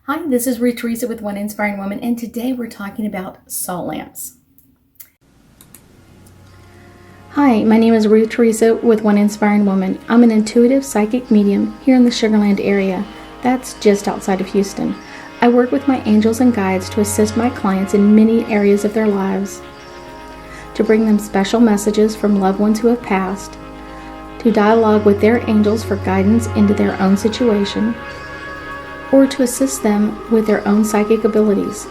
Hi, this is Ruth Theresa with One Inspiring Woman, and today we're talking about salt lamps. Hi, my name is Ruth Theresa with One Inspiring Woman. I'm an intuitive psychic medium here in the Sugar Land area. That's just outside of Houston. I work with my angels and guides to assist my clients in many areas of their lives, to bring them special messages from loved ones who have passed, to dialogue with their angels for guidance into their own situation, or to assist them with their own psychic abilities.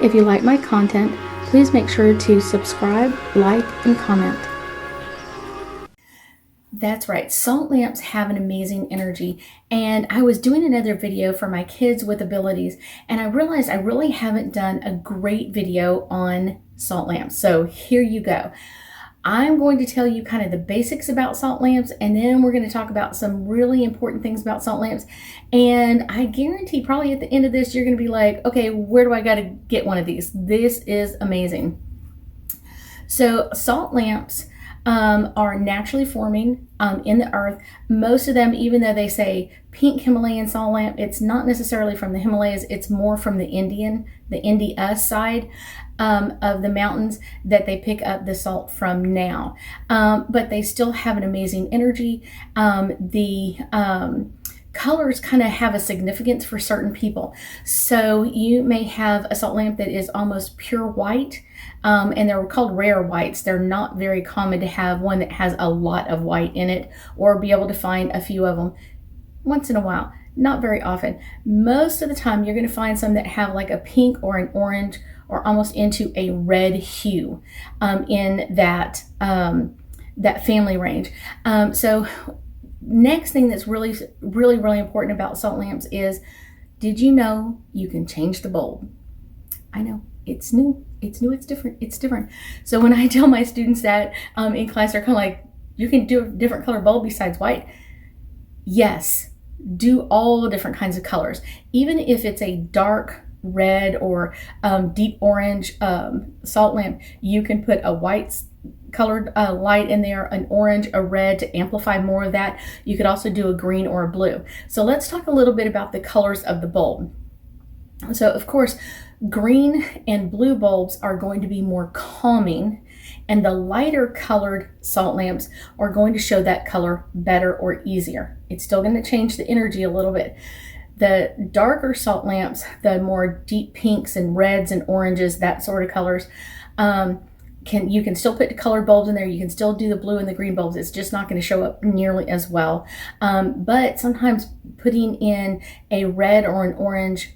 If you like my content, please make sure to subscribe, like, and comment. That's right, salt lamps have an amazing energy, and I was doing another video for my kids with abilities, and I realized I really haven't done a great video on salt lamps. So here you go. I'm going to tell you kind of the basics about salt lamps, and then we're going to talk about some really important things about salt lamps. And I guarantee probably at the end of this, you're going to be like, okay, where do I got to get one of these? This is amazing. So salt lamps are naturally forming in the earth. Most of them, even though they say pink Himalayan salt lamp, it's not necessarily from the Himalayas. It's more from the India side of the mountains that they pick up the salt from now. But they still have an amazing energy. The colors kind of have a significance for certain people. So you may have a salt lamp that is almost pure white, and they're called rare whites. They're not very common to have one that has a lot of white in it, or be able to find a few of them once in a while. Not very often. Most of the time you're going to find some that have like a pink or an orange or almost into a red hue in that family range. So next thing that's really important about salt lamps is, did you know you can change the bulb? I know, it's new, it's different. So when I tell my students that in class, they're kind of like, you can do a different color bulb besides white? Yes, do all the different kinds of colors. Even if it's a dark red or deep orange salt lamp, you can put a white colored light in there, an orange, a red to amplify more of that. You could also do a green or a blue. So let's talk a little bit about the colors of the bulb. So of course, green and blue bulbs are going to be more calming, and the lighter colored salt lamps are going to show that color better or easier. It's still going to change the energy a little bit. The darker salt lamps, the more deep pinks and reds and oranges, that sort of colors, you can still put the colored bulbs in there. You can still do the blue and the green bulbs. It's just not going to show up nearly as well. But sometimes putting in a red or an orange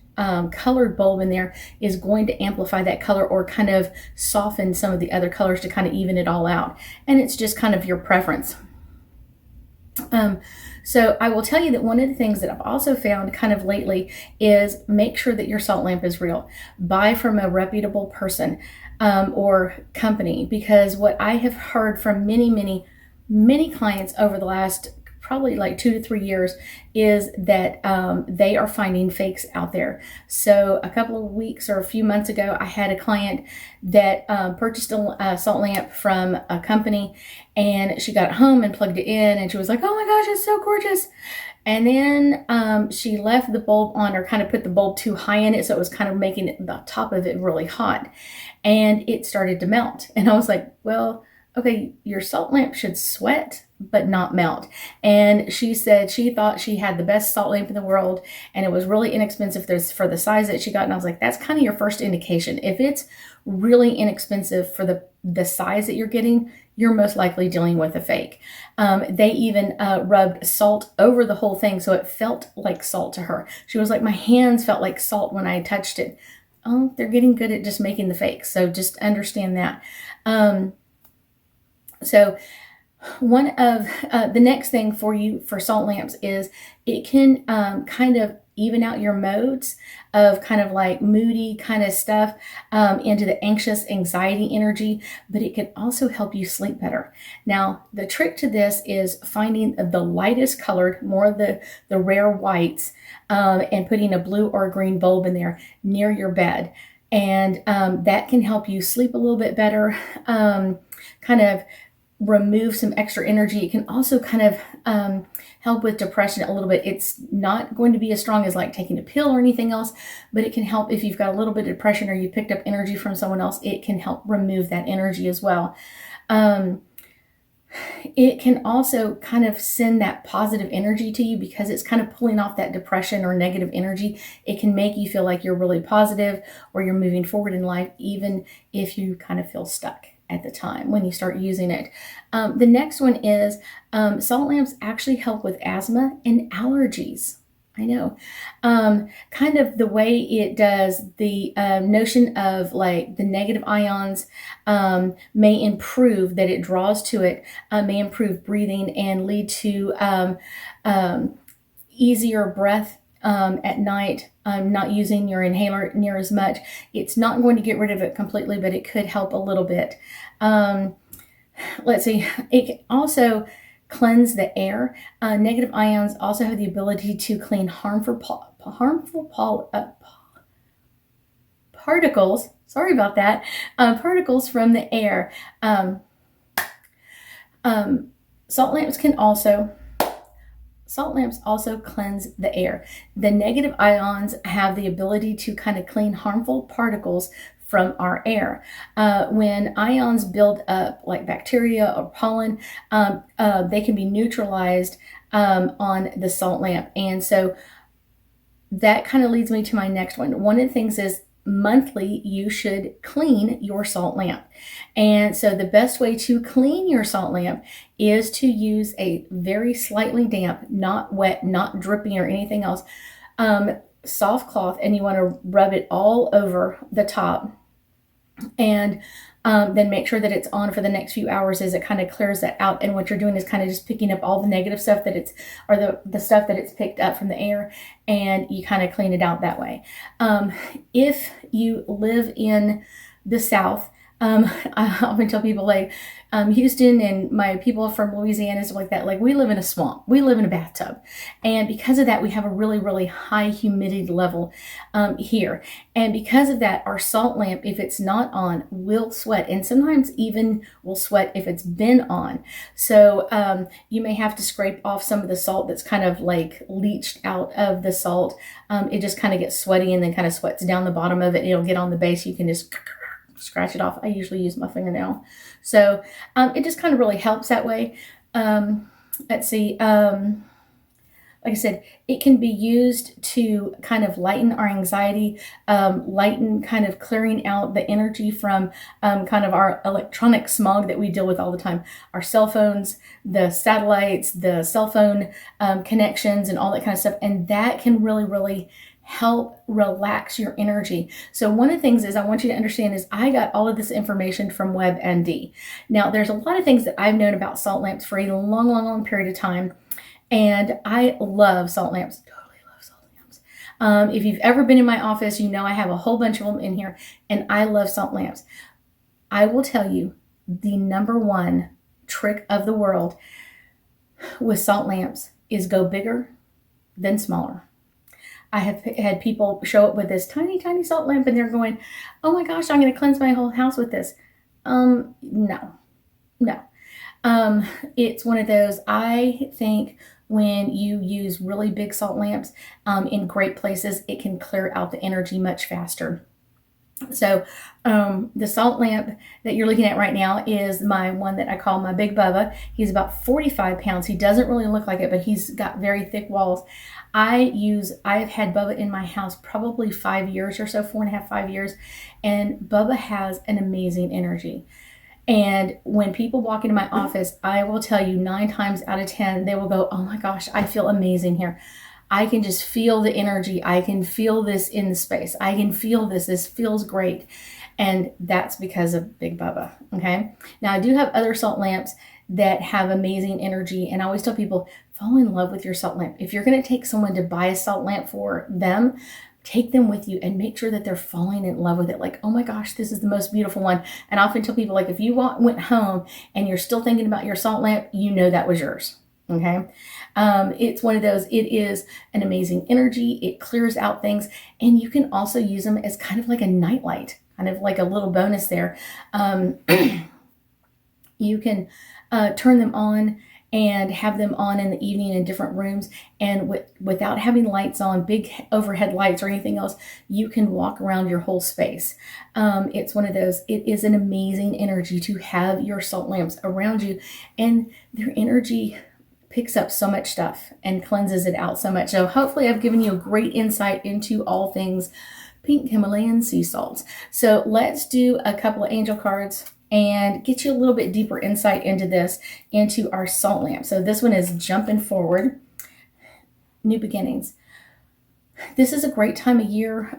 colored bulb in there is going to amplify that color or kind of soften some of the other colors to kind of even it all out. And it's just kind of your preference. So I will tell you that one of the things that I've also found kind of lately is make sure that your salt lamp is real. Buy from a reputable person or company, because what I have heard from many clients over the last probably like 2 to 3 years is that they are finding fakes out there. So a couple of weeks or a few months ago, I had a client that purchased a salt lamp from a company, and she got it home and plugged it in, and she was like, oh my gosh, it's so gorgeous. And then she left the bulb on, or kind of put the bulb too high in it, so it was kind of making the top of it really hot, and it started to melt. And I was like, well, okay, your salt lamp should sweat but not melt. And she said she thought she had the best salt lamp in the world, and it was really inexpensive for the size that she got. And I was like, that's kind of your first indication. If it's really inexpensive for the size that you're getting, you're most likely dealing with a fake. They even rubbed salt over the whole thing, so it felt like salt to her. She was like, my hands felt like salt when I touched it. Oh, they're getting good at just making the fakes. So just understand that. So one of the next thing for you for salt lamps is it can kind of even out your modes of kind of like moody kind of stuff into the anxious anxiety energy, but it can also help you sleep better. Now, the trick to this is finding the lightest colored, more of the rare whites, and putting a blue or a green bulb in there near your bed. And that can help you sleep a little bit better, kind of remove some extra energy. It can also kind of help with depression a little bit. It's not going to be as strong as like taking a pill or anything else, but it can help if you've got a little bit of depression or you picked up energy from someone else. It can help remove that energy as well. It can also kind of send that positive energy to you because it's kind of pulling off that depression or negative energy. It can make you feel like you're really positive or you're moving forward in life, even if you kind of feel stuck at the time when you start using it. The next one is salt lamps actually help with asthma and allergies. I know. Kind of the way it does, the notion of like the negative ions may improve, that it draws to it, may improve breathing and lead to easier breath at night, not using your inhaler near as much. It's not going to get rid of it completely, but it could help a little bit. Let's see. It can also cleanse the air. Negative ions also have the ability to clean harmful particles. Sorry about that. Particles from the air. Salt lamps also cleanse the air. The negative ions have the ability to kind of clean harmful particles from our air. When ions build up, like bacteria or pollen, they can be neutralized on the salt lamp. And so that kind of leads me to my next one. One of the things is monthly you should clean your salt lamp. And so the best way to clean your salt lamp is to use a very slightly damp, not wet, not dripping or anything else, soft cloth, and you want to rub it all over the top, and then make sure that it's on for the next few hours as it kind of clears that out. And what you're doing is kind of just picking up all the negative stuff that it's, or the stuff that it's picked up from the air, and you kind of clean it out that way. If you live in the South, I often tell people like Houston and my people from Louisiana, stuff like that, like we live in a swamp, we live in a bathtub, and because of that we have a really, really high humidity level here, and because of that our salt lamp, if it's not on, will sweat, and sometimes even will sweat if it's been on. So you may have to scrape off some of the salt that's kind of like leached out of the salt. It just kind of gets sweaty and then kind of sweats down the bottom of it. It'll get on the base. You can just scratch it off. I usually use my fingernail. So it just kind of really helps that way. Let's see. Like I said, it can be used to kind of lighten our anxiety, lighten kind of clearing out the energy from kind of our electronic smog that we deal with all the time. Our cell phones, the satellites, the cell phone connections and all that kind of stuff. And that can really, really help relax your energy. So one of the things is I want you to understand is I got all of this information from WebMD. Now there's a lot of things that I've known about salt lamps for a long, long, long period of time. And I love salt lamps. Totally love salt lamps. If you've ever been in my office, you know I have a whole bunch of them in here, and I love salt lamps. I will tell you the number one trick of the world with salt lamps is go bigger than smaller. I have had people show up with this tiny, tiny salt lamp and they're going, oh my gosh, I'm going to cleanse my whole house with this. No. It's one of those, I think when you use really big salt lamps in great places, it can clear out the energy much faster. So the salt lamp that you're looking at right now is my one that I call my Big Bubba. He's about 45 pounds. He doesn't really look like it, but he's got very thick walls. I've had Bubba in my house probably 5 years or so, 4.5, 5 years, and Bubba has an amazing energy. And when people walk into my office, I will tell you 9 times out of 10, they will go, oh my gosh, I feel amazing here. I can just feel the energy. I can feel this in the space. I can feel this. This feels great. And that's because of Big Bubba. Okay. Now I do have other salt lamps that have amazing energy. And I always tell people, fall in love with your salt lamp. If you're going to take someone to buy a salt lamp for them, take them with you and make sure that they're falling in love with it. Like, oh my gosh, this is the most beautiful one. And I often tell people, like, if you went home and you're still thinking about your salt lamp, you know that was yours. Okay. It's one of those, it is an amazing energy. It clears out things, and you can also use them as kind of like a nightlight, kind of like a little bonus there. You can turn them on and have them on in the evening in different rooms, and without having lights on, big overhead lights or anything else, you can walk around your whole space. It's one of those, it is an amazing energy to have your salt lamps around you, and their energy picks up so much stuff and cleanses it out so much. So hopefully I've given you a great insight into all things pink Himalayan sea salts. So let's do a couple of angel cards and get you a little bit deeper insight into this, into our salt lamp. So this one is jumping forward, new beginnings. This is a great time of year.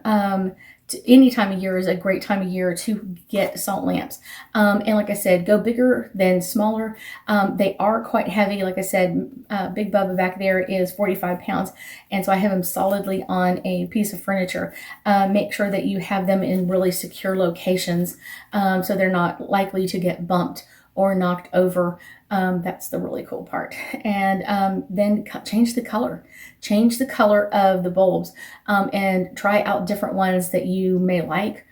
Any time of year is a great time of year to get salt lamps. And like I said, go bigger than smaller. They are quite heavy. Like I said, Big Bubba back there is 45 pounds. And so I have them solidly on a piece of furniture. Make sure that you have them in really secure locations, so they're not likely to get bumped or knocked over. That's the really cool part. And then change the color. Change the color of the bulbs, and try out different ones that you may like,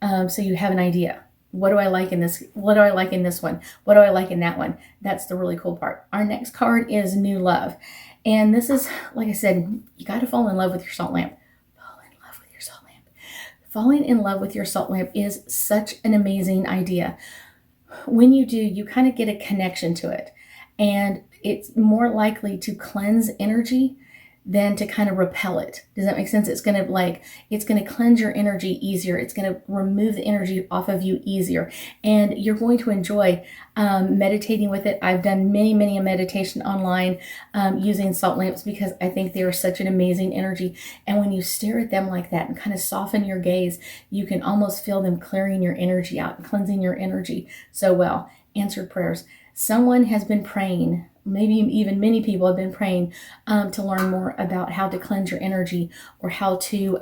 so you have an idea. What do I like in this? What do I like in this one? What do I like in that one? That's the really cool part. Our next card is New Love. And this is, like I said, you got to fall in love with your salt lamp. Fall in love with your salt lamp. Falling in love with your salt lamp is such an amazing idea. When you do, you kind of get a connection to it, and it's more likely to cleanse energy than to kind of repel it. Does that make sense? It's going to cleanse your energy easier. It's going to remove the energy off of you easier, and you're going to enjoy meditating with it. I've done many a meditation online using salt lamps, because I think they are such an amazing energy. And when you stare at them like that and kind of soften your gaze, you can almost feel them clearing your energy out and cleansing your energy so well. Answered prayers. Someone has been praying, maybe even many people have been praying to learn more about how to cleanse your energy, or how to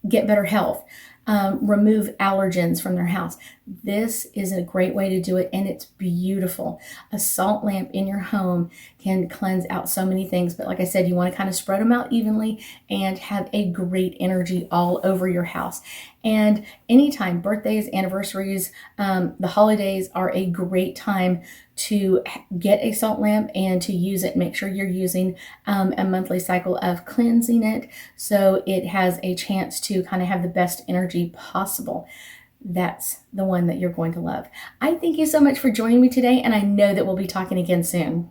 get better health, remove allergens from their house. This is a great way to do it, and it's beautiful. A salt lamp in your home can cleanse out so many things, but like I said, you want to kind of spread them out evenly and have a great energy all over your house. And anytime, birthdays, anniversaries, the holidays are a great time to get a salt lamp and to use it. Make sure you're using a monthly cycle of cleansing it, so it has a chance to kind of have the best energy possible. That's the one that you're going to love. I thank you so much for joining me today, and I know that we'll be talking again soon.